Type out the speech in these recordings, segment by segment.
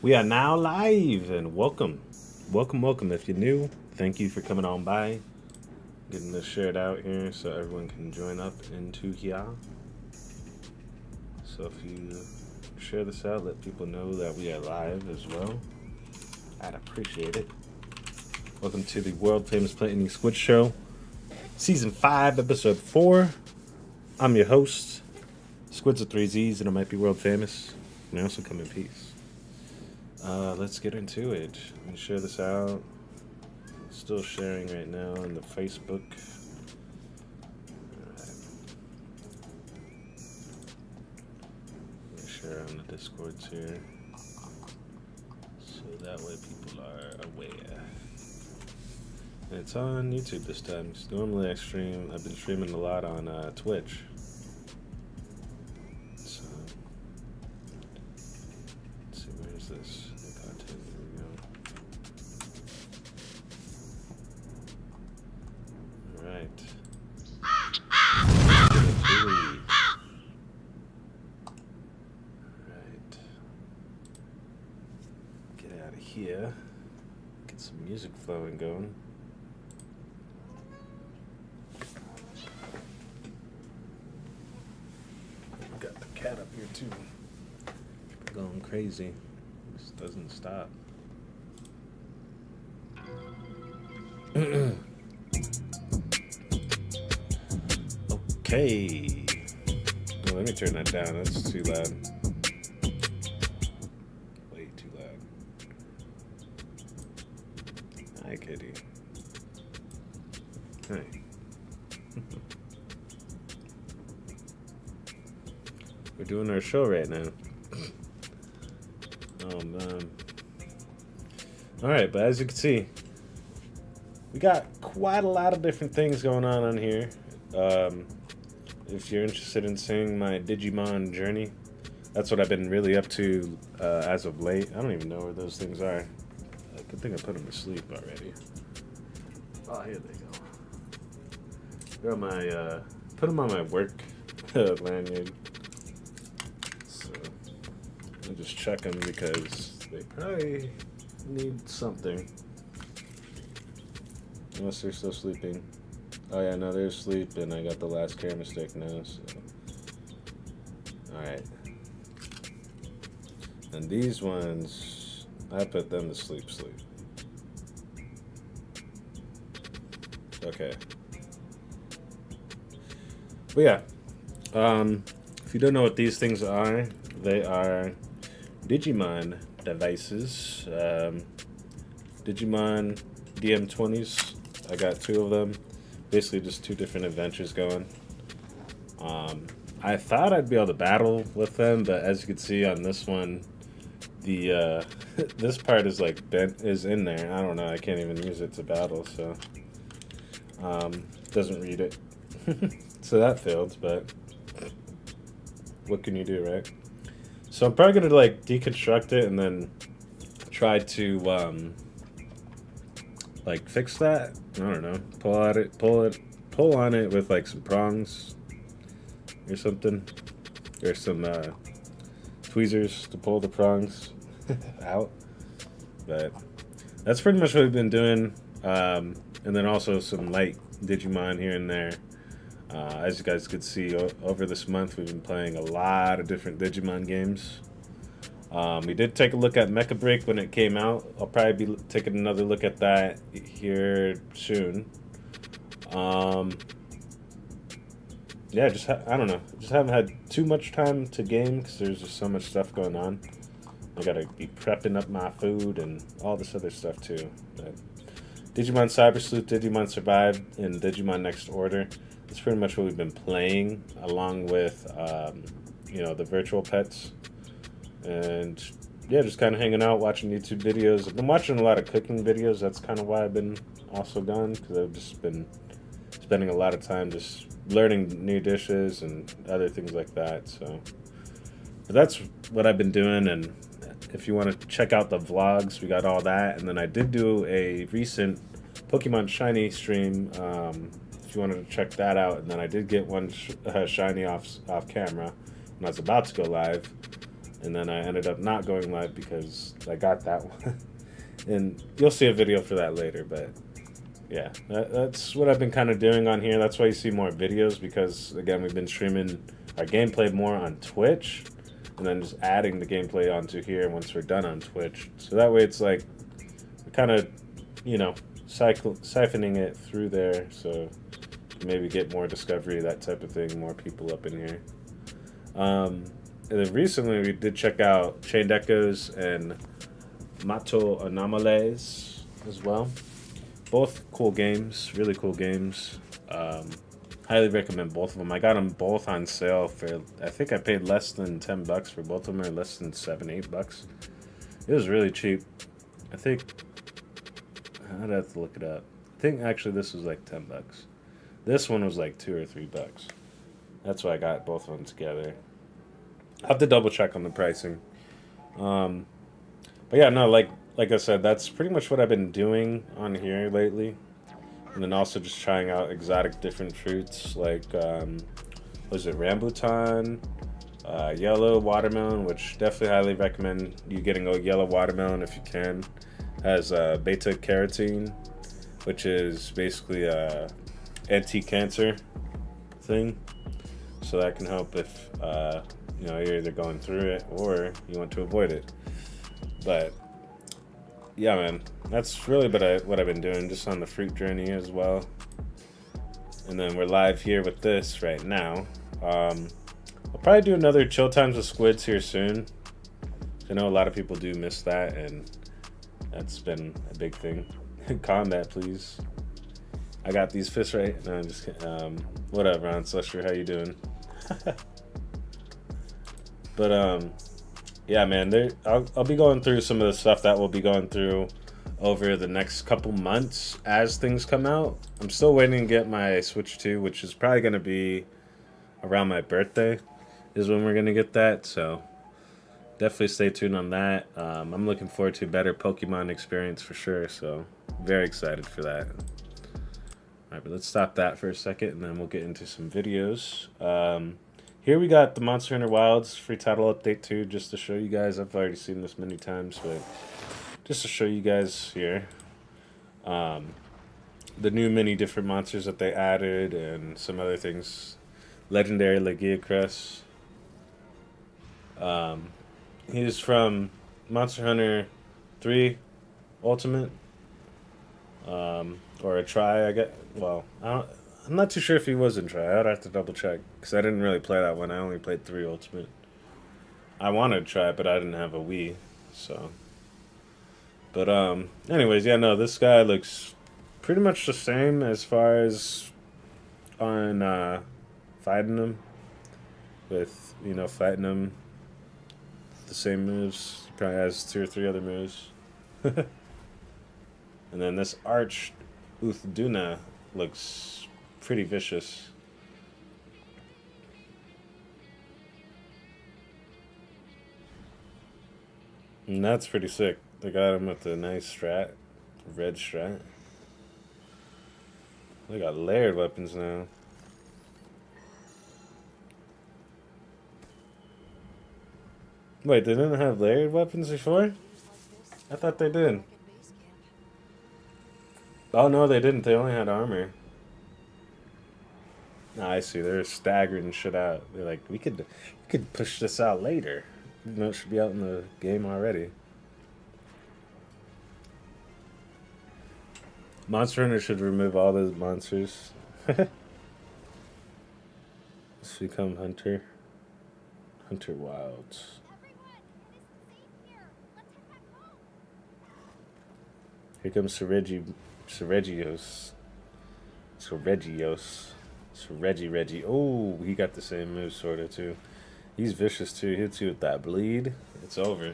We are now live and welcome. Welcome. If you're new, thank you for coming on by. Getting this shared out here so everyone can join up into here. So if you share this out, let people know that we are live as well. I'd appreciate it. Welcome to the world famous Playing SQUiD show, season 5, episode 4. I'm your host. SQUiD's with 3 Z's and I might be world famous. And I also come in peace. Let's get into it. Let me share this out. Still sharing right now on the Facebook. Alright. Let me share on the Discords here. So that way people are aware. And it's on YouTube this time. So normally I've been streaming a lot on Twitch. So, let's see, where's this? Here, get some music flowing going. Got the cat up here too, going crazy. This doesn't stop. Okay. Oh, let me turn that down. That's too loud. Hi, kitty. Hi. We're doing our show right now. Oh, man. Alright, but as you can see, we got quite a lot of different things going on here. If you're interested in seeing my Digimon journey, that's what I've been really up to as of late. I don't even know where those things are. I think I put them to sleep already. Oh, here they go. They're on my, put them on my work lanyard. So, I'll just check them because they probably need something. Unless they're still sleeping. Oh yeah, no, they're asleep and I got the last camera stick now, so. Alright. And these ones, I put them to sleep. Okay. But yeah, if you don't know what these things are, they are Digimon devices. Digimon DM20s. I got 2 of them. Basically just 2 different adventures going. I thought I'd be able to battle with them, but as you can see on this one, the this part is like is in there. I don't know. I can't even use it to battle, so doesn't read it. So that failed, but what can you do, right? So I'm probably gonna like deconstruct it and then try to like fix that. I don't know. Pull on it with like some prongs or something, or some tweezers to pull the prongs out. But that's pretty much what we've been doing. And then also some light Digimon here and there. As you guys could see, over this month we've been playing a lot of different Digimon games. We did take a look at Mecha Break when it came out. I'll probably be taking another look at that here soon. Yeah, I don't know. Just haven't had too much time to game because there's just so much stuff going on. I gotta be prepping up my food and all this other stuff too. But Digimon Cyber Sleuth, Digimon Survive, and Digimon Next Order. That's pretty much what we've been playing, along with the virtual pets. And yeah, just kind of hanging out, watching YouTube videos. I've been watching a lot of cooking videos. That's kind of why I've been also gone, because I've just been spending a lot of time just learning new dishes and other things like that. So, but that's what I've been doing. And if you want to check out the vlogs, we got all that. And then I did do a recent Pokemon Shiny stream. If you wanted to check that out, and then I did get one shiny off camera when I was about to go live. and then I ended up not going live because I got that one. And you'll see a video for that later, but yeah, that's what I've been kind of doing on here. That's why you see more videos, because again, we've been streaming our gameplay more on Twitch, and then just adding the gameplay onto here once we're done on Twitch. So that way it's like kind of, you know, siphoning it through there, so maybe get more discovery, that type of thing, more people up in here. And then recently we did check out Chained Echoes and Mato Anomalies as well. Both cool games, really cool games. Highly recommend both of them. I got them both on sale for, I think I paid less than $10 for both of them, or less than $7-8. It was really cheap. I think, I'd have to look it up. I think actually this was like $10. This one was like $2 or $3. That's why I got both of them together. I'll have to double check on the pricing. But yeah, no, like I said, that's pretty much what I've been doing on here lately. And then also just trying out exotic different fruits, like, was it rambutan, yellow watermelon, which definitely highly recommend you getting a yellow watermelon if you can. Has beta carotene, which is basically a anti-cancer thing. So that can help if, you know, you're either going through it or you want to avoid it. But yeah, man, that's really what I've been doing, just on the fruit journey as well. And then we're live here with this right now. I'll probably do another Chill Times with SQUiD here soon. I know a lot of people do miss that, and that's been a big thing. Combat, please. I got these fists right. No, I'm just kidding. Whatever, Ancestor, how you doing? But yeah, man, I'll be going through some of the stuff that we'll be going through over the next couple months as things come out. I'm still waiting to get my Switch 2, which is probably going to be around my birthday is when we're going to get that. So definitely stay tuned on that. I'm looking forward to a better Pokemon experience for sure. So very excited for that. All right, but let's stop that for a second, and then we'll get into some videos. Here we got the Monster Hunter Wilds free title update 2, just to show you guys. I've already seen this many times, but just to show you guys here. The new many different monsters that they added and some other things. Legendary Legiacrus. He's from Monster Hunter 3 Ultimate. Or a try, I guess. Well, I'm not too sure if he was in try. I'd have to double check, because I didn't really play that one. I only played 3 Ultimate. I wanted to try it, but I didn't have a Wii, so. But anyways, yeah, no, this guy looks pretty much the same as far as on fighting him. With, you know, fighting him the same moves. He probably has 2 or 3 other moves. And then this Arch Uthduna looks pretty vicious. And that's pretty sick. They got him with a nice strat, red strat. They got layered weapons now. Wait, they didn't have layered weapons before? I thought they did. Oh no, they didn't. They only had armor. No, I see. They're staggering shit out. They're like, we could push this out later. You know, it should be out in the game already. Monster Hunter should remove all those monsters. Let's become Hunter. Hunter Wilds. Here comes Seregios. Reggie. Oh, he got the same move sort of too. He's vicious too. He hits you with that bleed. It's over.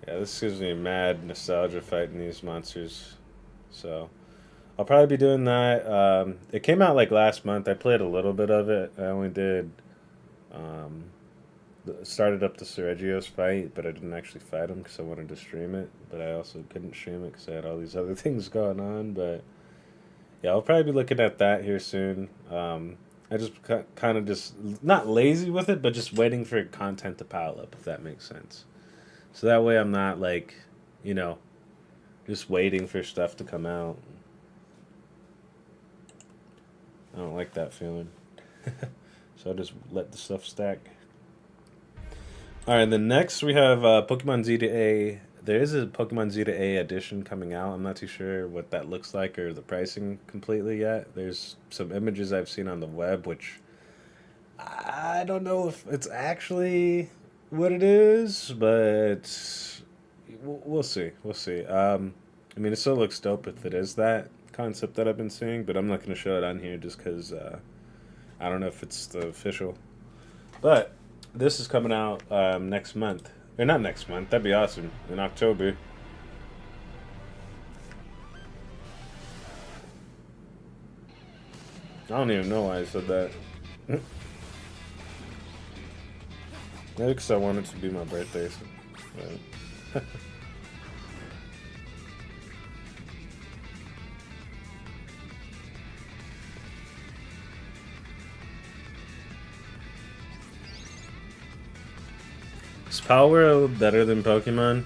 Yeah, this gives me mad nostalgia fighting these monsters. So I'll probably be doing that. It came out like last month. I played a little bit of it. I only did started up the Seregios fight, but I didn't actually fight him because I wanted to stream it. But I also couldn't stream it because I had all these other things going on. But yeah, I'll probably be looking at that here soon. And I just kind of just not lazy with it, but just waiting for content to pile up, if that makes sense. So that way I'm not like, you know, just waiting for stuff to come out. I don't like that feeling. So I just let the stuff stack. Alright, then next we have Pokemon Z to A. There is a Pokemon Z to A edition coming out. I'm not too sure what that looks like or the pricing completely yet. There's some images I've seen on the web, which I don't know if it's actually what it is, but we'll see. We'll see. I mean, it still looks dope if it is that concept that I've been seeing, but I'm not going to show it on here just because I don't know if it's the official. But this is coming out next month. Or not next month, that'd be awesome. In October. I don't even know why I said that. Maybe because I wanted it to be my birthday. So, right. Is Power World better than Pokemon?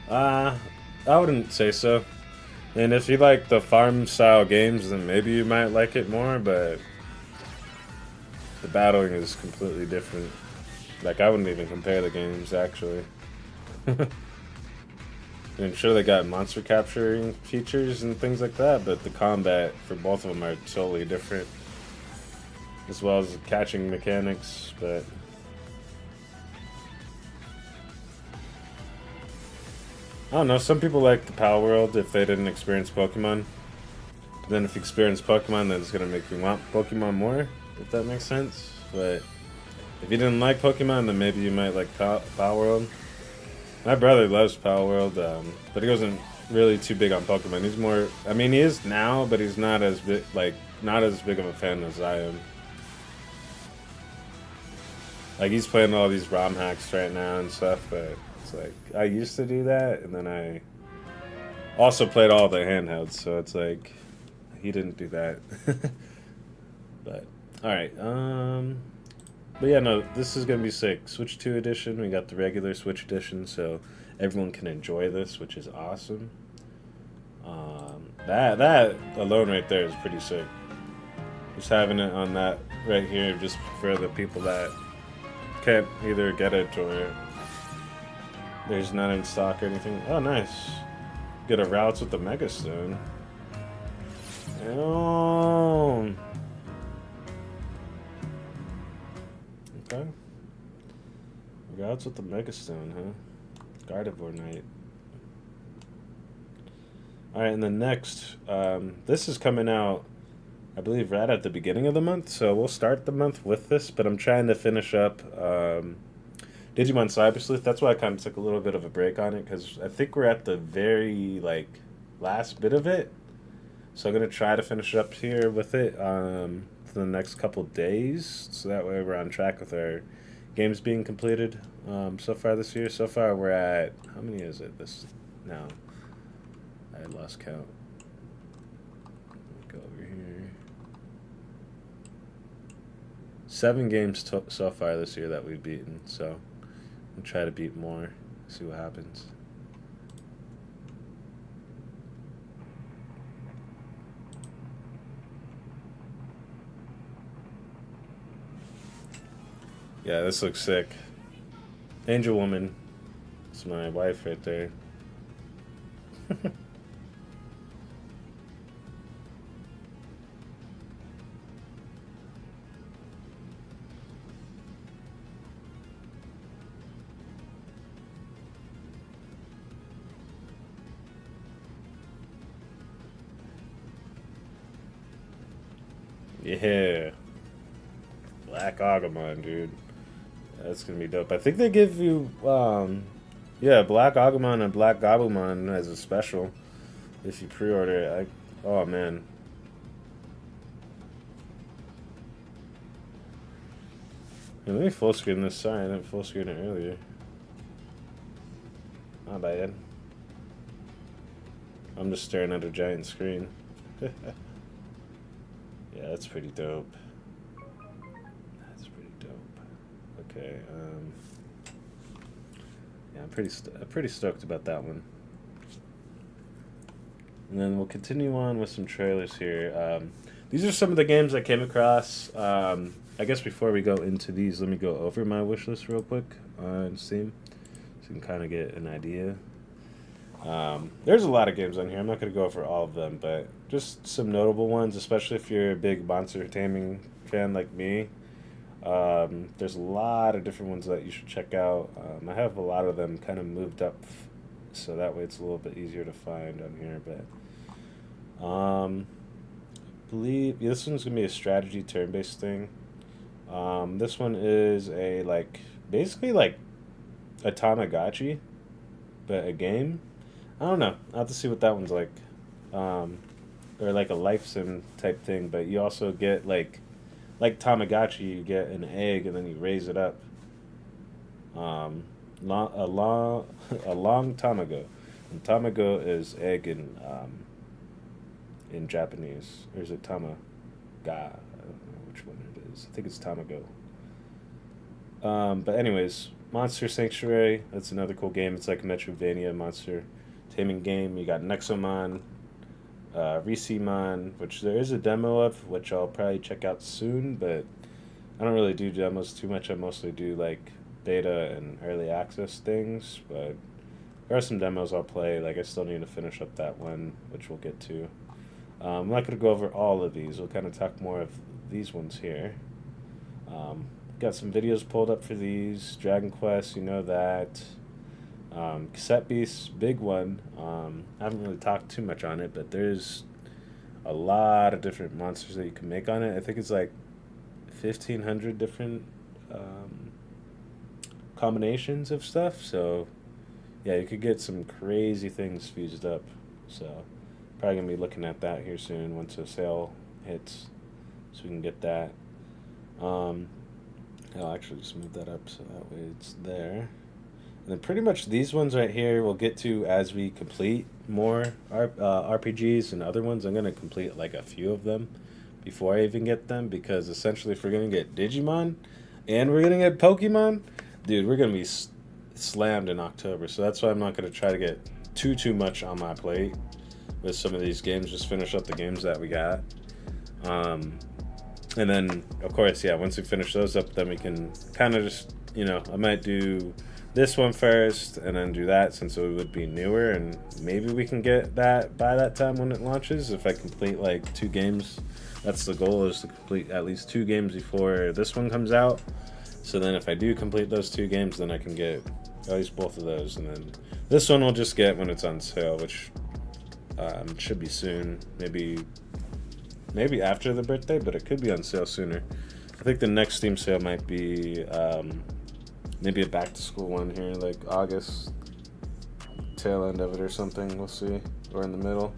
I wouldn't say so. And if you like the farm style games, then maybe you might like it more, but the battling is completely different. Like, I wouldn't even compare the games, actually. I'm sure they got monster capturing features and things like that, but the combat for both of them are totally different. As well as the catching mechanics, but I don't know, some people like the Power World if they didn't experience Pokemon. But then if you experience Pokemon, then it's going to make you want Pokemon more, if that makes sense. But if you didn't like Pokemon, then maybe you might like Power World. My brother loves Power World, but he wasn't really too big on Pokemon. He's more, I mean, he is now, but he's not as big, like, not as big of a fan as I am. Like, he's playing all these ROM hacks right now and stuff, but it's like, I used to do that, and then I also played all the handhelds, so it's like, he didn't do that. But, alright, but yeah, no, this is gonna be sick. Switch 2 edition, we got the regular Switch edition, so everyone can enjoy this, which is awesome. That alone right there is pretty sick. Just having it on that right here, just for the people that can't either get it or there's none in stock or anything. Oh, nice. Get a routes with the Mega Stone. Oh. Okay. Routes with the Mega Stone, huh? Gardevoir Knight. Alright, and then next, this is coming out, I believe, right at the beginning of the month, so we'll start the month with this, but I'm trying to finish up Digimon Cyber Sleuth. That's why I kind of took a little bit of a break on it, because I think we're at the very, like, last bit of it. So I'm going to try to finish up here with it for the next couple days, so that way we're on track with our games being completed so far this year. So far we're at, how many is it this now? I lost count. Go over here. 7 games so far this year that we've beaten, so we'll try to beat more, see what happens. Yeah, this looks sick. Angel Woman. It's my wife right there. Yeah. Black Agumon, dude. That's gonna be dope. I think they give you, yeah, Black Agumon and Black Gabumon as a special if you pre-order it. Oh, man. Yeah, let me full screen this. Sorry, I didn't full screen it earlier. Not bad. I'm just staring at a giant screen. Yeah, that's pretty dope. Okay. Yeah, I'm pretty stoked about that one. And then we'll continue on with some trailers here. These are some of the games I came across. I guess before we go into these, let me go over my wish list real quick on Steam, so you can kind of get an idea. There's a lot of games on here. I'm not going to go over all of them, but just some notable ones, especially if you're a big monster taming fan like me. There's a lot of different ones that you should check out. I have a lot of them kind of moved up, so that way it's a little bit easier to find on here. But I believe this one's going to be a strategy turn-based thing. This one is basically like a Tamagotchi, but a game. I don't know. I'll have to see what that one's like. Or like a life sim type thing, but you also get like Tamagotchi, you get an egg and then you raise it up. A long tamago. And tamago is egg in Japanese. Or is it tamaga? I don't know which one it is. I think it's tamago. But anyways, Monster Sanctuary. That's another cool game. It's like a Metroidvania monster taming game. You got Nexomon, Risimon, which there is a demo of, which I'll probably check out soon, but I don't really do demos too much. I mostly do like beta and early access things, but there are some demos I'll play. Like I still need to finish up that one, which we'll get to. I'm not going to go over all of these. We'll kind of talk more of these ones here. Got some videos pulled up for these. Dragon Quest, you know that. Cassette Beast, big one. I haven't really talked too much on it, but there's a lot of different monsters that you can make on it. I think it's like 1,500 different combinations of stuff. So, yeah, you could get some crazy things fused up. So, probably going to be looking at that here soon once a sale hits, so we can get that. I'll actually just move that up so that way it's there. And then pretty much these ones right here we'll get to as we complete more RPGs and other ones. I'm going to complete like a few of them before I even get them, because essentially if we're going to get Digimon and we're going to get Pokemon, dude, we're going to be slammed in October. So that's why I'm not going to try to get too much on my plate with some of these games. Just finish up the games that we got. And then, of course, yeah, once we finish those up, then we can kind of just, I might do this one first and then do that, since it would be newer, and maybe we can get that by that time when it launches. If I complete like 2 games, that's the goal, is to complete at least 2 games before this one comes out. So then if I do complete those 2 games, then I can get at least both of those, and then this one we'll just get when it's on sale, which should be soon. Maybe after the birthday, but it could be on sale sooner. I think the next Steam sale might be maybe a back-to-school one here, like August, tail end of it or something. We'll see. Or in the middle.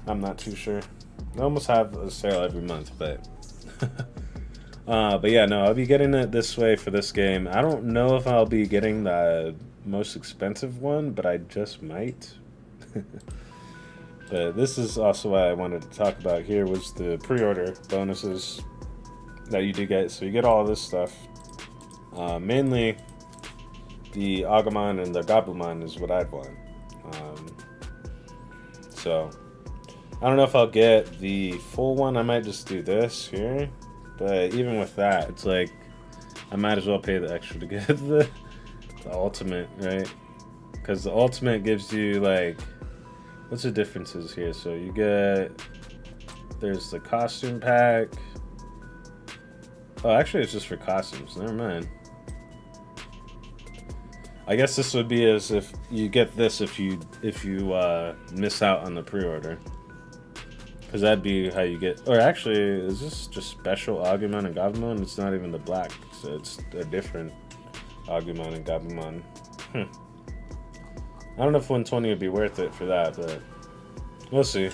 I'm not too sure. I almost have a sale every month, but... but yeah, no, I'll be getting it this way for this game. I don't know if I'll be getting the most expensive one, but I just might. But this is also what I wanted to talk about here, was the pre-order bonuses that you do get. So you get all this stuff. Mainly the Agumon and the Gabumon is what I'd want. So I don't know if I'll get the full one. I might just do this here. But even with that, it's like I might as well pay the extra to get the ultimate, right? Because the ultimate gives you like... What's the differences here? So you get... There's the costume pack. Oh, actually it's just for costumes. Never mind. I guess this would be as if you get this if you miss out on the pre-order. Because that'd be how you get... Or actually, is this just special Agumon and Gabumon? It's not even the black. So it's a different Agumon and Gabumon. I don't know if 120 would be worth it for that, but we'll see.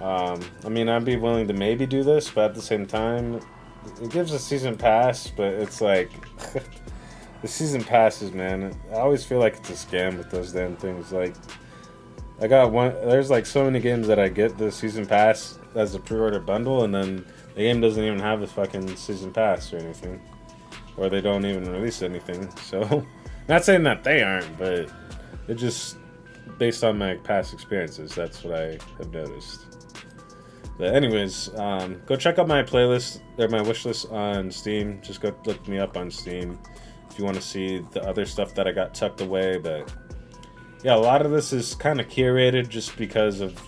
I mean, I'd be willing to maybe do this, but at the same time, it gives a season pass, but it's like... the season passes, man. I always feel like it's a scam with those damn things. Like, I got one... There's like so many games that I get the season pass as a pre-order bundle, and then the game doesn't even have a fucking season pass or anything. or they don't even release anything. So, not saying that they aren't, but it just based on my past experiences, that's what I have noticed. But anyways, go check out my playlist or my wish list on Steam. Just go look me up on Steam if you want to see the other stuff that I got tucked away. But yeah, a lot of this is kind of curated just because of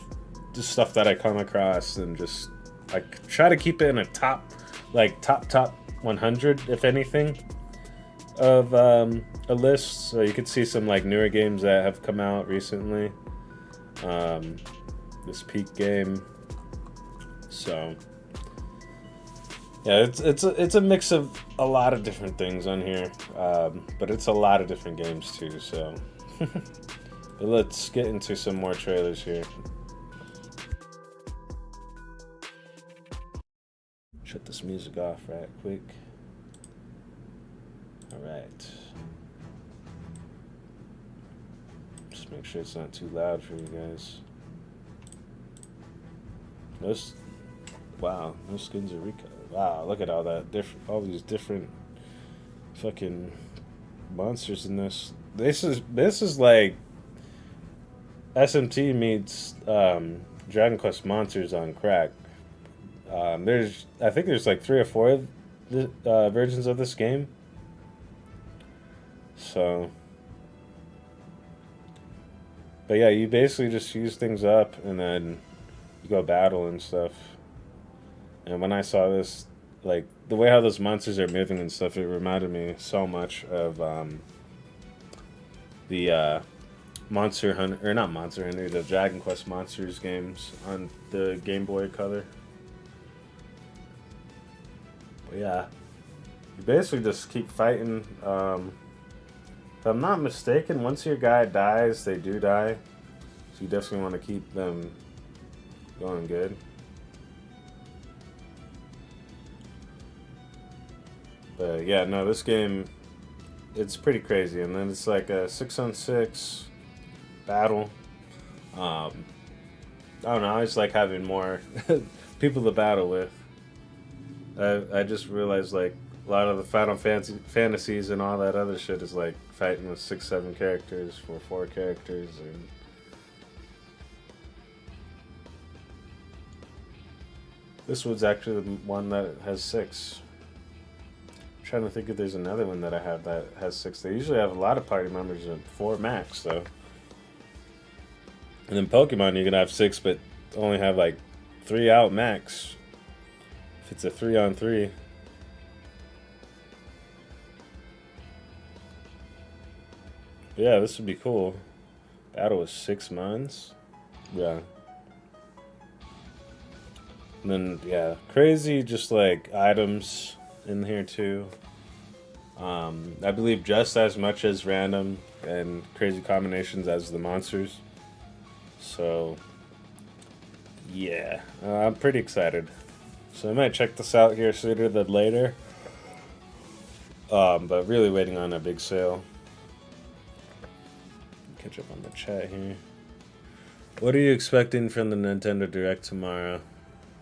the stuff that I come across, and just I try to keep it in a top 100, if anything, of a list. So you could see some like newer games that have come out recently. This Peak game. So yeah, it's a mix of a lot of different things on here, but it's a lot of different games too. So, but let's get into some more trailers here. Shut this music off right quick. All right. Just make sure it's not too loud for you guys. Wow, no skins are recut. Wow, look at all that all these different fucking monsters in this. This is like SMT meets Dragon Quest Monsters on crack. I think there's like 3 or 4 versions of this game. So, but yeah, you basically just use things up and then you go battle and stuff. And when I saw this, like the way how those monsters are moving and stuff, it reminded me so much of the Monster Hunter, or not Monster Hunter, the Dragon Quest Monsters games on the Game Boy Color. But yeah, you basically just keep fighting. If I'm not mistaken, once your guy dies, they do die. So you definitely want to keep them going good. But yeah, no, this game, it's pretty crazy. And then it's like a 6-on-6 battle. I don't know, I just like having more people to battle with. I just realized like a lot of the Final Fantasies and all that other shit is like fighting with 6-7 characters for 4 characters. And this one's actually the one that has 6. Trying to think if there's another one that I have that has 6. They usually have a lot of party members at 4 max, though. And then Pokemon, you can have 6, but only have like 3 out max. If it's a 3-on-3. But yeah, this would be cool. Battle with 6 months. Yeah. And then yeah, crazy just like items in here too. I believe just as much as random and crazy combinations as the monsters. So yeah, I'm pretty excited. So I might check this out here sooner than later. But really waiting on a big sale. Catch up on the chat here. What are you expecting from the Nintendo Direct tomorrow?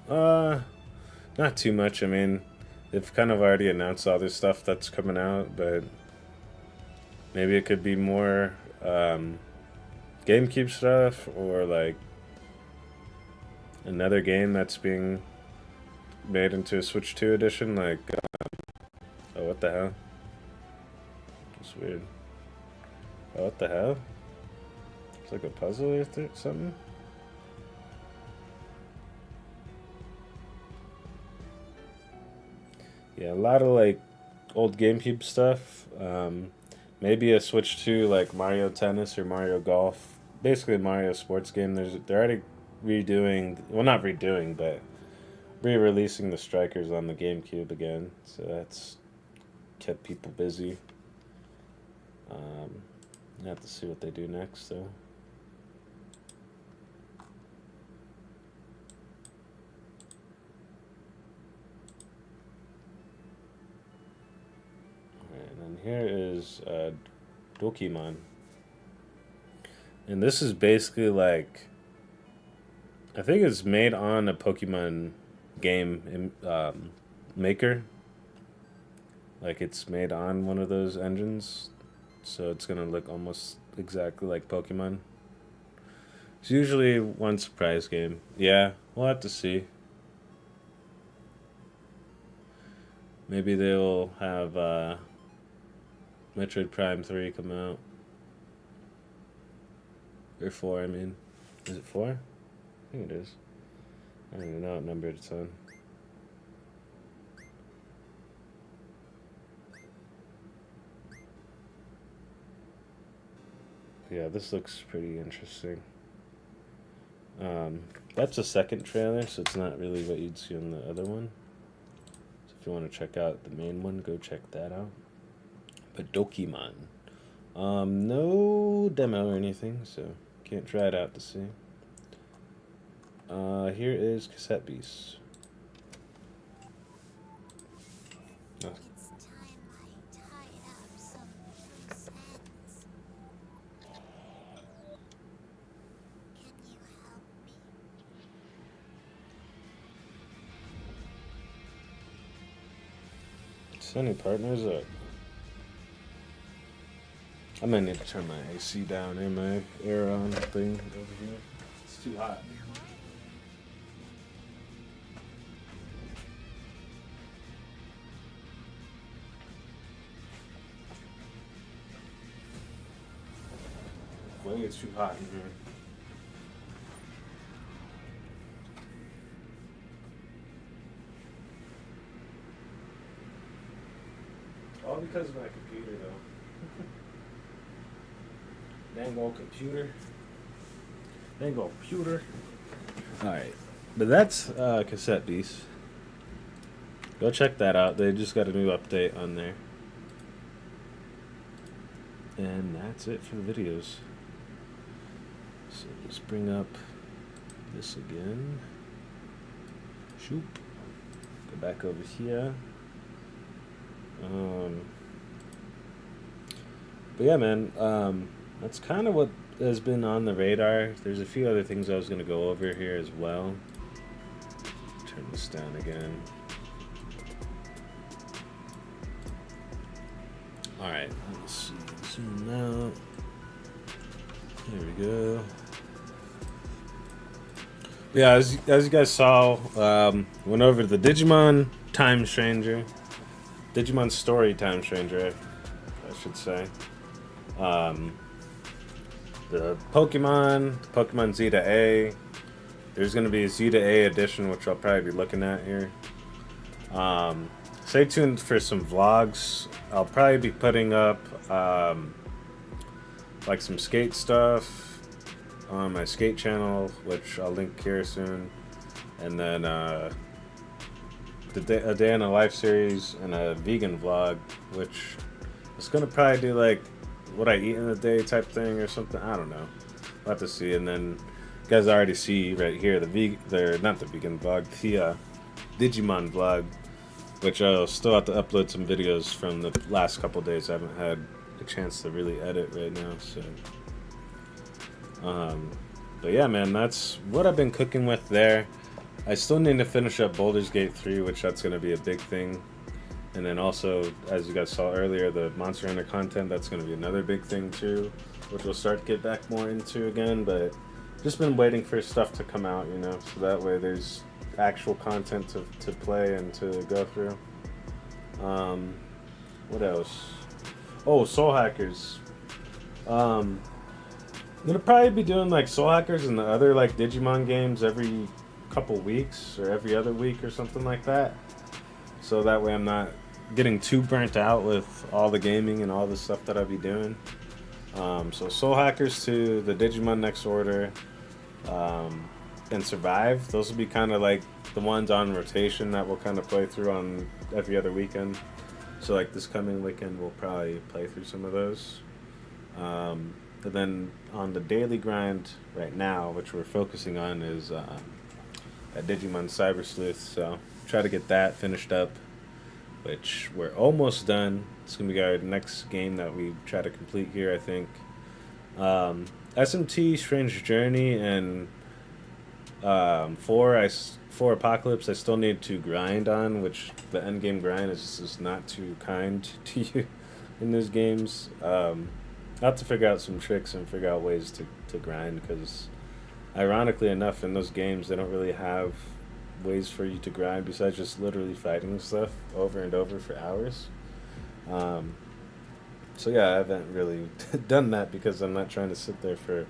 Not too much. I mean, they've kind of already announced all this stuff that's coming out, but maybe it could be more GameCube stuff, or like another game that's being made into a Switch 2 edition. Like, oh, what the hell? That's weird. Oh, what the hell? It's like a puzzle or something? Yeah, a lot of like old GameCube stuff. Maybe a Switch 2 like Mario Tennis or Mario Golf. Basically a Mario sports game. They're already redoing, well, not redoing, but re-releasing the Strikers on the GameCube again. So that's kept people busy. I have to see what they do next though. And here is Dokimon. And this is basically like, I think it's made on a Pokemon game maker. Like it's made on one of those engines, so it's gonna look almost exactly like Pokemon. It's usually one surprise game. Yeah, we'll have to see. Maybe they'll have Metroid Prime 3 come out. Or 4, I mean. Is it 4? I think it is. I don't even know what number it's on. Yeah, this looks pretty interesting. That's a second trailer, so it's not really what you'd see on the other one. So if you want to check out the main one, go check that out. But Dokimon. No demo or anything, so can't try it out to see. Here is SQUiD. Oh. Sunny partners up. I might need to turn my AC down and my air on thing over here. It's too hot. Way it's too hot in here. All because of my computer, though. Dang old computer. Dang old computer. Alright. But that's SQUiD. Go check that out. They just got a new update on there. And that's it for the videos. So let's bring up this again. Shoop. Go back over here. But yeah, man, that's kind of what has been on the radar. There's a few other things I was going to go over here as well. Turn this down again. Alright, let's see. Zoom out. There we go. Yeah, as you guys saw, went over the Digimon Time Stranger. Digimon Story Time Stranger, I should say. The Pokemon Z to A. There's going to be a Z to A edition, which I'll probably be looking at here. Stay tuned for some vlogs. I'll probably be putting up like some skate stuff on my skate channel, which I'll link here soon. And then a day in a life series and a vegan vlog, which is gonna probably do like what I eat in a day type thing or something. I don't know. We'll have to see. And then you guys already see right here not the vegan vlog, the Digimon vlog, which I'll still have to upload some videos from the last couple days. I haven't had a chance to really edit right now, so. But yeah, man, that's what I've been cooking with there. I still need to finish up Baldur's Gate 3, which that's going to be a big thing. And then also, as you guys saw earlier, the Monster Hunter content, that's going to be another big thing too, which we'll start to get back more into again. But just been waiting for stuff to come out, you know, so that way there's actual content to play and to go through. What else? Oh, Soul Hackers. I'm gonna probably be doing like Soul Hackers and the other like Digimon games every couple weeks or every other week or something like that. So that way I'm not getting too burnt out with all the gaming and all the stuff that I'll be doing. So Soul Hackers to the Digimon Next Order, and Survive. Those will be kind of like the ones on rotation that we'll kind of play through on every other weekend. So like this coming weekend we'll probably play through some of those. But then on the daily grind right now, which we're focusing on, is a Digimon Cyber Sleuth. So try to get that finished up, which we're almost done. It's gonna be our next game that we try to complete here, I think. SMT, Strange Journey, and For Apocalypse, I still need to grind on, which the end game grind is just not too kind to you in those games. I have to figure out some tricks and figure out ways to grind because, ironically enough, in those games they don't really have ways for you to grind besides just literally fighting stuff over and over for hours. Um, so yeah, I haven't really done that because I'm not trying to sit there for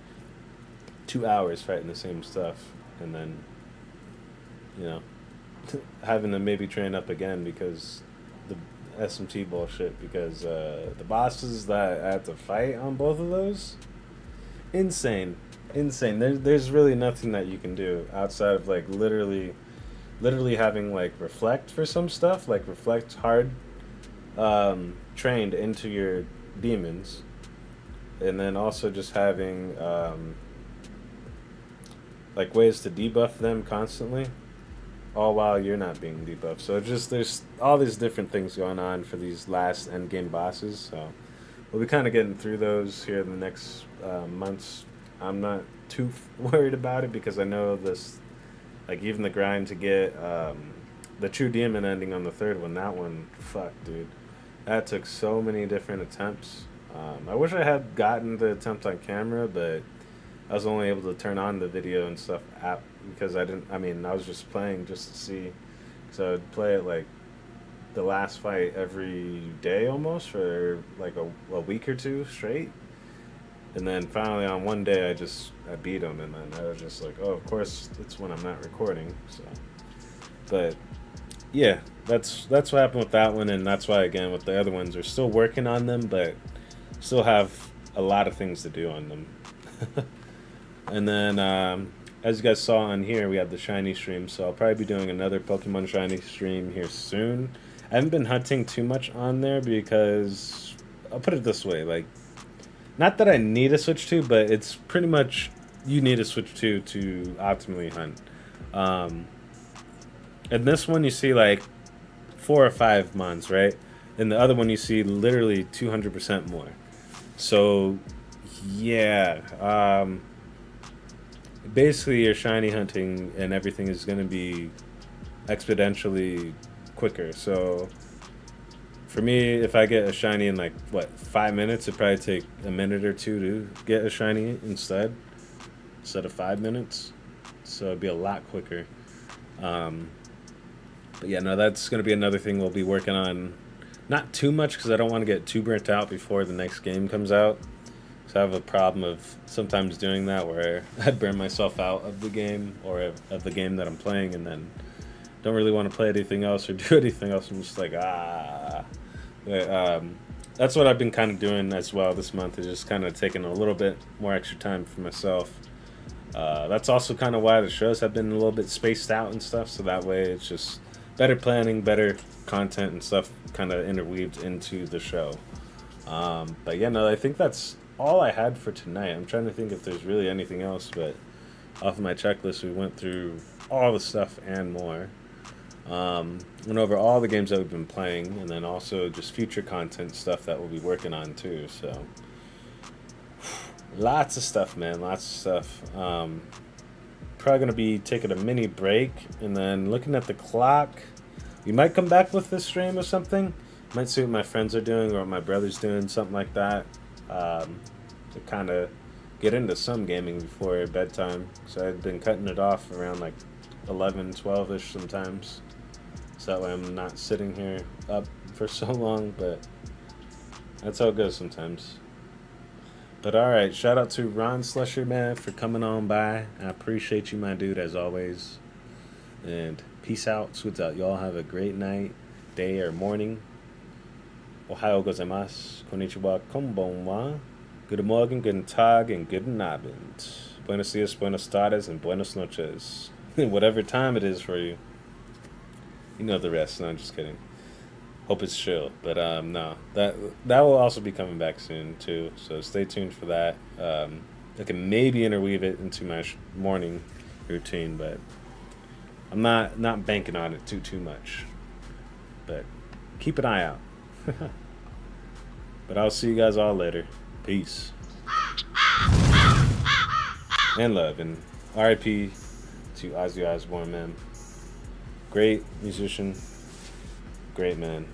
2 hours fighting the same stuff and then, you know, having to maybe train up again because the SMT bullshit because the bosses that I had to fight on both of those, insane. There's really nothing that you can do outside of like literally having like reflect for some stuff, like reflect hard trained into your demons, and then also just having like ways to debuff them constantly, all while you're not being debuffed. So just there's all these different things going on for these last end game bosses. So we'll be kind of getting through those here in the next months. I'm not too worried about it because I know this, like even the grind to get the true demon ending on the third one. That one, fuck, dude, that took so many different attempts. I wish I had gotten the attempt on camera, but I was only able to turn on the video and stuff app because I didn't. I mean, I was just playing just to see. So I'd play it like the last fight every day almost for like a week or two straight. And then finally on one day I beat him, and then I was just like, oh, of course it's when I'm not recording. So, but yeah, that's what happened with that one, and that's why again with the other ones we're still working on them, but still have a lot of things to do on them. And then as you guys saw on here, we have the shiny stream, so I'll probably be doing another Pokemon shiny stream here soon. I haven't been hunting too much on there because I'll put it this way, like, not that I need a Switch 2, but it's pretty much you need a Switch 2 to optimally hunt. In this one, you see like 4 or 5 months, right? In the other one, you see literally 200% more. So, yeah. Basically, your shiny hunting and everything is going to be exponentially quicker. So, for me, if I get a shiny in like, 5 minutes, it'd probably take a minute or two to get a shiny instead of 5 minutes. So it'd be a lot quicker. But yeah, no, that's going to be another thing we'll be working on. Not too much because I don't want to get too burnt out before the next game comes out. So I have a problem of sometimes doing that where I burn myself out of the game or of the game that I'm playing and then don't really want to play anything else or do anything else. I'm just like, But, that's what I've been kind of doing as well this month, is just kind of taking a little bit more extra time for myself. That's also kind of why the shows have been a little bit spaced out and stuff, so that way it's just better planning, better content and stuff kind of interweaved into the show. But yeah, no, I think that's all I had for tonight. I'm trying to think if there's really anything else, but off of my checklist, we went through all the stuff and more. Went over all the games that we've been playing, and then also just future content stuff that we'll be working on too. So lots of stuff, man, lots of stuff. Probably gonna be taking a mini break and then looking at the clock. We might come back with this stream or something. Might see what my friends are doing or what my brother's doing, something like that, to kind of get into some gaming before bedtime. So I've been cutting it off around like 11, 12-ish sometimes. So that way I'm not sitting here up for so long, but that's how it goes sometimes. But alright, shout out to Ron Slusher, man, for coming on by. I appreciate you, my dude, as always. And peace out, SQUiD out. Y'all have a great night, day, or morning. Ohayou gozaimasu, konnichiwa, konbanwa. Good morning, guten tag, and guten abend. Buenos dias, buenas tardes, and buenas noches. Whatever time it is for you. You know the rest. No, I'm just kidding. Hope it's chill. But no, that will also be coming back soon too. So stay tuned for that. I can maybe interweave it into my morning routine, but I'm not banking on it too much. But keep an eye out. But I'll see you guys all later. Peace and love, and RIP to Ozzy Osbourne, man. Great musician, great man.